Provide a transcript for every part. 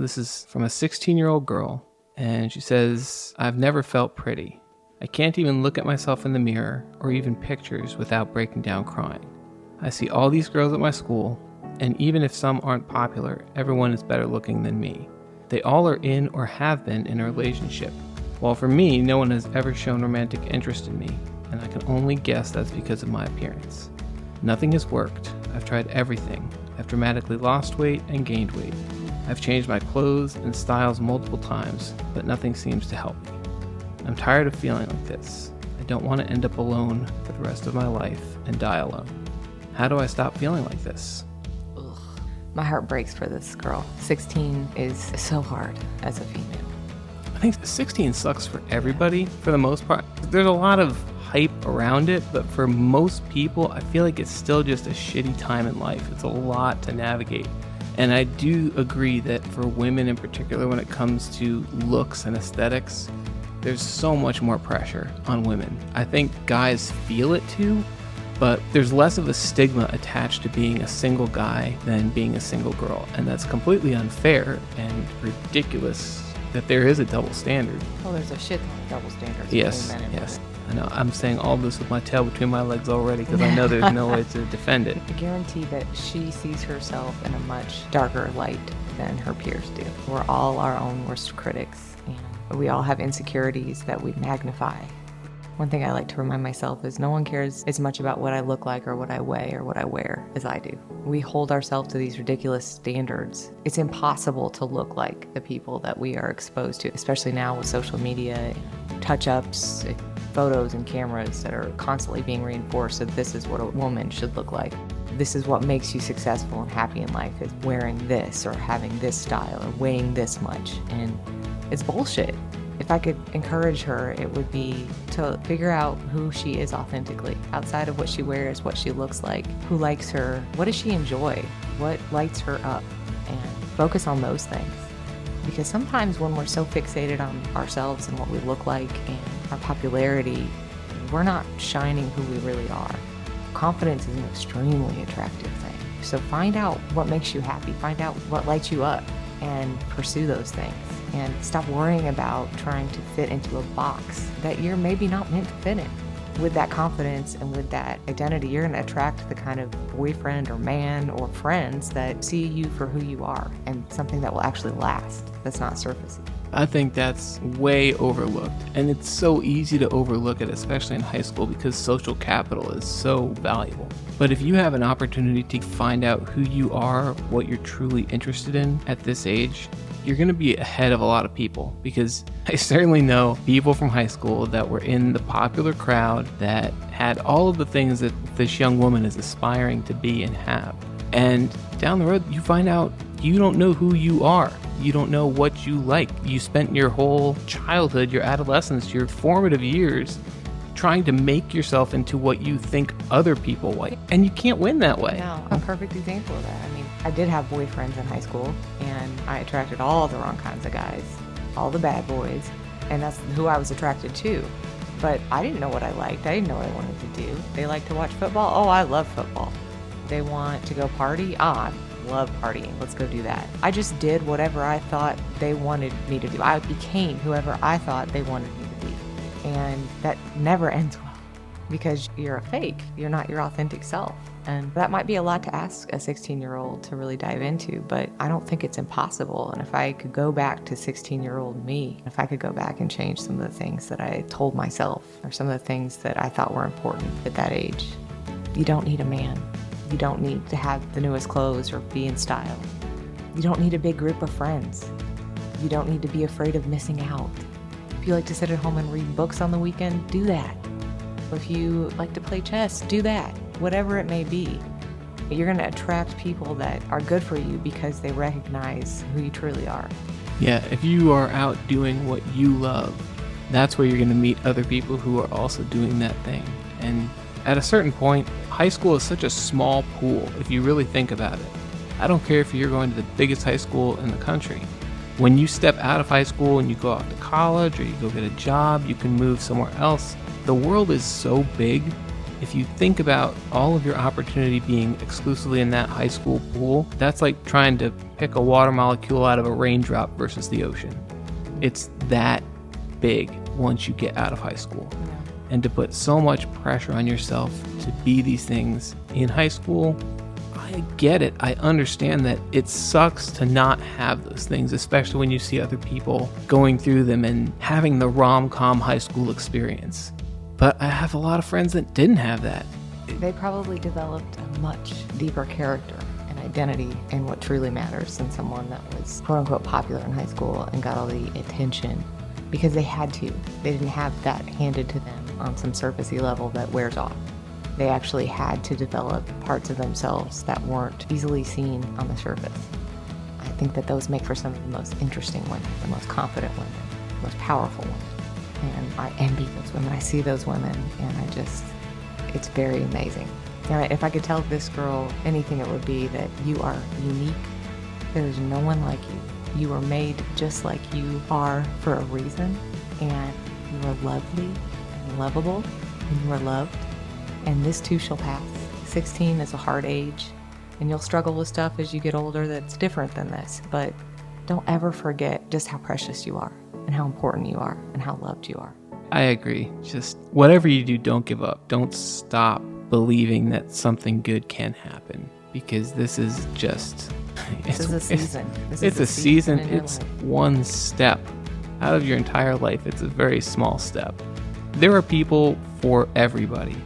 This is from a 16-year-old girl, and she says, "I've never felt pretty. I can't even look at myself in the mirror or even pictures without breaking down crying. I see all these girls at my school, and even if some aren't popular, everyone is better looking than me. They all are in or have been in a relationship, while for me, no one has ever shown romantic interest in me, and I can only guess that's because of my appearance. Nothing has worked. I've tried everything. I've dramatically lost weight and gained weight. I've changed my clothes and styles multiple times, but nothing seems to help me. I'm tired of feeling like this. I don't want to end up alone for the rest of my life and die alone. How do I stop feeling like this?" Ugh. My heart breaks for this girl. 16 is so hard as a female. I think 16 sucks for everybody for the most part. There's a lot of hype around it, but for most people, I feel like it's still just a shitty time in life. It's a lot to navigate. And I do agree that for women in particular, when it comes to looks and aesthetics, there's so much more pressure on women. I think guys feel it too, but there's less of a stigma attached to being a single guy than being a single girl. And that's completely unfair and ridiculous that there is a double standard. Well, there's a shit ton of double standards Yes, between men and yes. women. I know. I'm saying all this with my tail between my legs already because I know there's no way to defend it. I guarantee that she sees herself in a much darker light than her peers do. We're all our own worst critics, and we all have insecurities that we magnify. One thing I like to remind myself is no one cares as much about what I look like or what I weigh or what I wear as I do. We hold ourselves to these ridiculous standards. It's impossible to look like the people that we are exposed to, especially now with social media, touch-ups, photos and cameras that are constantly being reinforced that this is what a woman should look like. This is what makes you successful and happy in life, is wearing this or having this style or weighing this much. And it's bullshit. If I could encourage her, it would be to figure out who she is authentically, outside of what she wears, what she looks like, who likes her, what does she enjoy, what lights her up, and focus on those things. Because sometimes when we're so fixated on ourselves and what we look like and our popularity, we're not shining who we really are. Confidence is an extremely attractive thing. So find out what makes you happy, find out what lights you up, and pursue those things. And stop worrying about trying to fit into a box that you're maybe not meant to fit in. With that confidence and with that identity, you're going to attract the kind of boyfriend or man or friends that see you for who you are and something that will actually last, that's not surfacey. I think that's way overlooked, and it's so easy to overlook it, especially in high school, because social capital is so valuable. But if you have an opportunity to find out who you are, what you're truly interested in at this age, you're going to be ahead of a lot of people, because I certainly know people from high school that were in the popular crowd that had all of the things that this young woman is aspiring to be and have. And down the road, you find out you don't know who you are. You don't know what you like. You spent your whole childhood, your adolescence, your formative years trying to make yourself into what you think other people like. And you can't win that way. No, a perfect example of that. I mean, I did have boyfriends in high school, and I attracted all the wrong kinds of guys, all the bad boys, and that's who I was attracted to. But I didn't know what I liked. I didn't know what I wanted to do. They like to watch football. Oh, I love football. They want to go party. I love partying. Let's go do that. I just did whatever I thought they wanted me to do. I became whoever I thought they wanted me to be. And that never ends well because you're a fake. You're not your authentic self. And that might be a lot to ask a 16-year-old to really dive into, but I don't think it's impossible. And if I could go back to 16-year-old me, if I could go back and change some of the things that I told myself or some of the things that I thought were important at that age, you don't need a man. You don't need to have the newest clothes or be in style. You don't need a big group of friends. You don't need to be afraid of missing out. If you like to sit at home and read books on the weekend, do that. If you like to play chess, do that. Whatever it may be. You're going to attract people that are good for you because they recognize who you truly are. Yeah, if you are out doing what you love, that's where you're going to meet other people who are also doing that thing. And at a certain point, high school is such a small pool if you really think about it. I don't care if you're going to the biggest high school in the country. When you step out of high school and you go off to college or you go get a job, you can move somewhere else. The world is so big If you think about all of your opportunity being exclusively in that high school pool, that's like trying to pick a water molecule out of a raindrop versus the ocean. It's that big once you get out of high school. Yeah. And to put so much pressure on yourself to be these things in high school, I get it. I understand that it sucks to not have those things, especially when you see other people going through them and having the rom-com high school experience. But I have a lot of friends that didn't have that. They probably developed a much deeper character and identity in what truly matters than someone that was quote unquote popular in high school and got all the attention because they had to. They didn't have that handed to them on some surfacey level that wears off. They actually had to develop parts of themselves that weren't easily seen on the surface. I think that those make for some of the most interesting women, the most confident women, the most powerful women. And I envy those women. I see those women and it's very amazing. And if I could tell this girl anything, it would be that you are unique. There's no one like you. You are made just like you are for a reason. And you are lovely and lovable and you are loved. And this too shall pass. 16 is a hard age, and you'll struggle with stuff as you get older that's different than this. But don't ever forget just how precious you are, and how important you are, and how loved you are. I agree. Just whatever you do, don't give up. Don't stop believing that something good can happen, because this is just... This is a season. It's a season. It's one step out of your entire life. It's a very small step. There are people for everybody.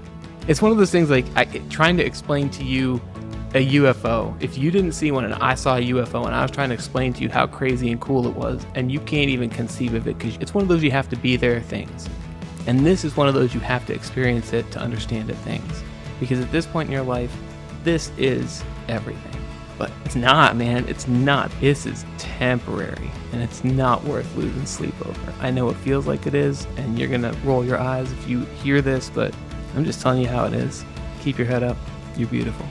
It's one of those things like trying to explain to you a UFO. If you didn't see one and I saw a UFO and I was trying to explain to you how crazy and cool it was, and you can't even conceive of it because it's one of those you have to be there things. And this is one of those you have to experience it to understand it things. Because at this point in your life, this is everything. But it's not, man. It's not. This is temporary, and it's not worth losing sleep over. I know it feels like it is, and you're going to roll your eyes if you hear this, but I'm just telling you how it is. Keep your head up. You're beautiful.